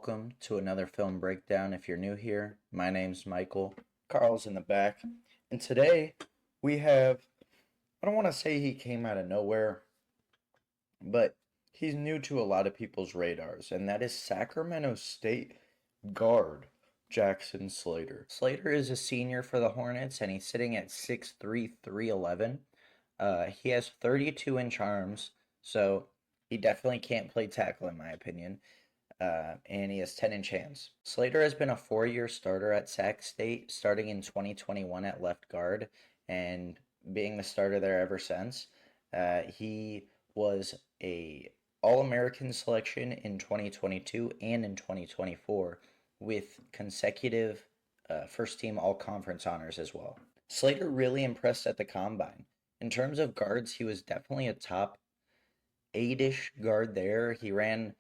welcome to another film breakdown. If you're new here, my name's Michael. Carl's in the back. And today we have, I don't want to say he came out of nowhere, but he's new to a lot of people's radars, and that is Sacramento State guard Jackson Slater. Slater is a senior for the Hornets, and he's sitting at 6'3", 311. He has 32-inch arms, so he definitely can't play tackle in my opinion. And he has 10-inch hands. Slater has been a 4-year starter at Sac State, starting in 2021 at left guard and being the starter there ever since. He was a All-American selection in 2022 and in 2024 with consecutive first-team All-Conference honors as well. Slater really impressed at the Combine. In terms of guards, he was definitely a top 8-ish guard there. He ran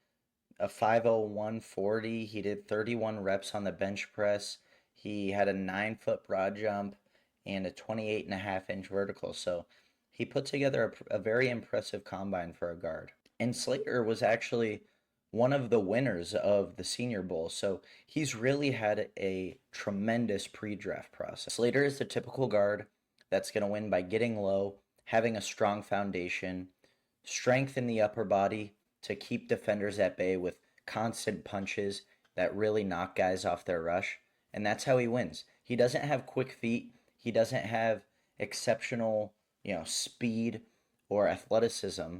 a 50140. He did 31 reps on the bench press. He had a 9-foot broad jump and a 28.5-inch vertical. So he put together a very impressive combine for a guard. And Slater was actually one of the winners of the Senior Bowl. So he's really had a tremendous pre-draft process. Slater is the typical guard that's going to win by getting low, having a strong foundation, strength in the upper body, to keep defenders at bay with constant punches that really knock guys off their rush. And that's how he wins. He doesn't have quick feet. He doesn't have exceptional, speed or athleticism.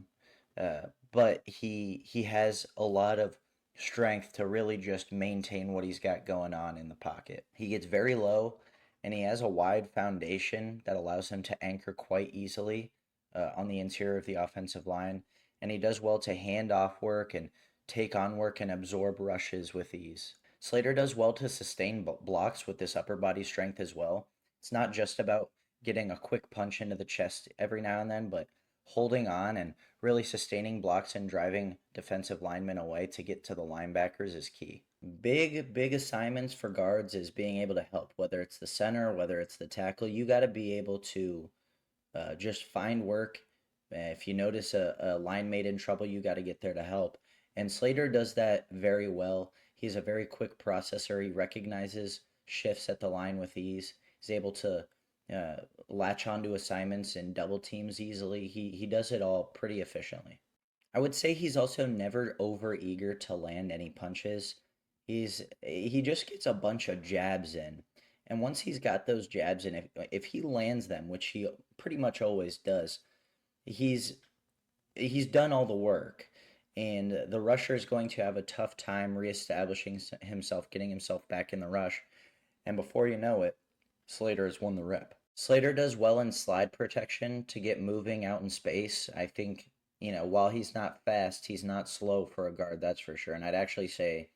But he has a lot of strength to really just maintain what he's got going on in the pocket. He gets very low, and he has a wide foundation that allows him to anchor quite easily on the interior of the offensive line. And he does well to hand off work and take on work and absorb rushes with ease. Slater does well to sustain blocks with this upper body strength as well. It's not just about getting a quick punch into the chest every now and then, but holding on and really sustaining blocks and driving defensive linemen away to get to the linebackers is key. Big assignments for guards is being able to help, whether it's the center, whether it's the tackle. You got to be able to just find work. If you notice a line mate in trouble, you got to get there to help. And Slater does that very well. He's a very quick processor. He recognizes shifts at the line with ease. He's able to latch onto assignments and double teams easily. He does it all pretty efficiently. I would say he's also never over eager to land any punches. He just gets a bunch of jabs in. And once he's got those jabs in, if he lands them, which he pretty much always does, he's done all the work, and the rusher is going to have a tough time reestablishing himself, getting himself back in the rush, and before you know it, Slater has won the rep. Slater does well in slide protection to get moving out in space. I think, while he's not fast, he's not slow for a guard, that's for sure, and I'd actually say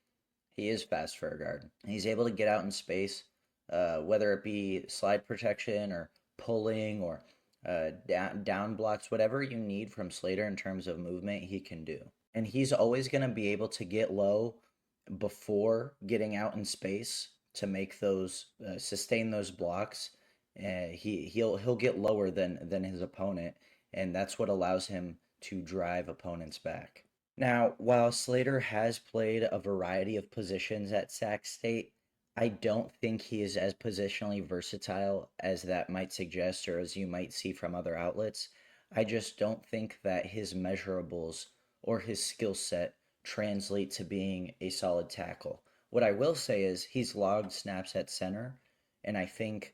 he is fast for a guard. He's able to get out in space, whether it be slide protection or pulling or down blocks, whatever you need from Slater in terms of movement, he can do. And he's always going to be able to get low before getting out in space to make those sustain those blocks. He'll get lower than his opponent, and that's what allows him to drive opponents back. Now, while Slater has played a variety of positions at Sac State, I don't think he is as positionally versatile as that might suggest or as you might see from other outlets. I just don't think that his measurables or his skill set translate to being a solid tackle. What I will say is he's logged snaps at center, and I think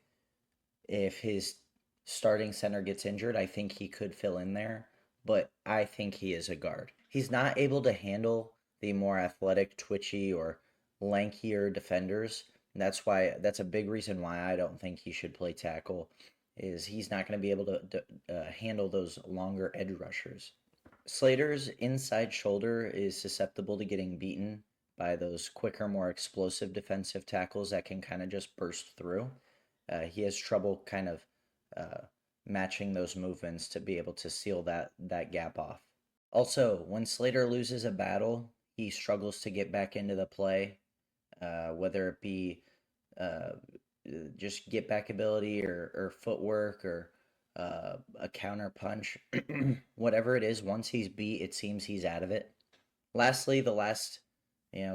if his starting center gets injured, I think he could fill in there, but I think he is a guard. He's not able to handle the more athletic, twitchy, or lankier defenders. That's a big reason why I don't think he should play tackle, is he's not going to be able to handle those longer edge rushers. Slater's inside shoulder is susceptible to getting beaten by those quicker, more explosive defensive tackles that can kind of just burst through. He has trouble kind of matching those movements to be able to seal that gap off. Also, when Slater loses a battle, he struggles to get back into the play, whether it be just get back ability or footwork or a counter punch, whatever it is. Once he's beat, it seems he's out of it. Lastly, the last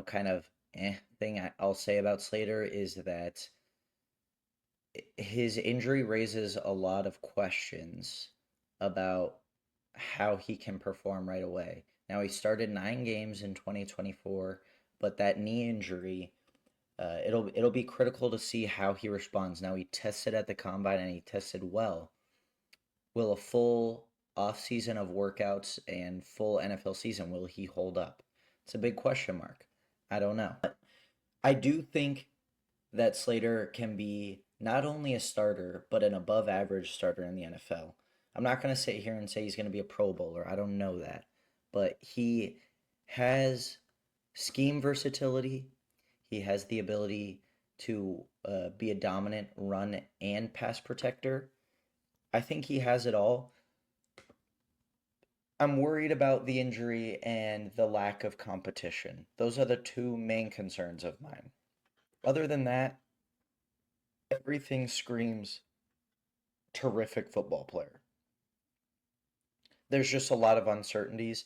kind of thing I'll say about Slater is that his injury raises a lot of questions about how he can perform right away. Now, he started 9 games in 2024, but that knee injury, it'll be critical to see how he responds. Now, he tested at the combine and he tested well. Will a full off season of workouts and full NFL season, will he hold up? It's a big question mark. I don't know. I do think that Slater can be not only a starter, but an above average starter in the NFL. I'm not going to sit here and say he's going to be a Pro Bowler. I don't know that. But he has scheme versatility. He has the ability to be a dominant run and pass protector. I think he has it all. I'm worried about the injury and the lack of competition. Those are the two main concerns of mine. Other than that, everything screams terrific football player. There's just a lot of uncertainties.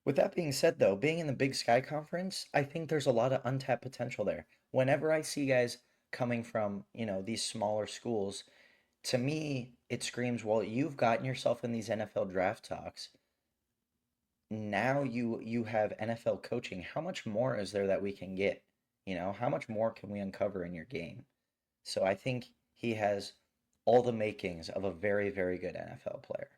With that being said, though, being in the Big Sky Conference, I think there's a lot of untapped potential there. Whenever I see guys coming from, these smaller schools, to me, it screams, well, you've gotten yourself in these NFL draft talks. Now you have NFL coaching. How much more is there that we can get? How much more can we uncover in your game? So I think he has all the makings of a very, very good NFL player.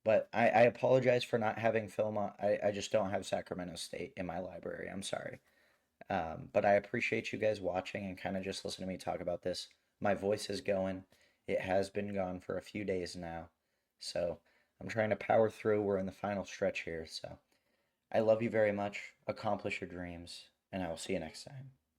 But I apologize for not having film on. I just don't have Sacramento State in my library. I'm sorry. But I appreciate you guys watching and kind of just listening to me talk about this. My voice is going. It has been gone for a few days now. So I'm trying to power through. We're in the final stretch here. So I love you very much. Accomplish your dreams. And I will see you next time.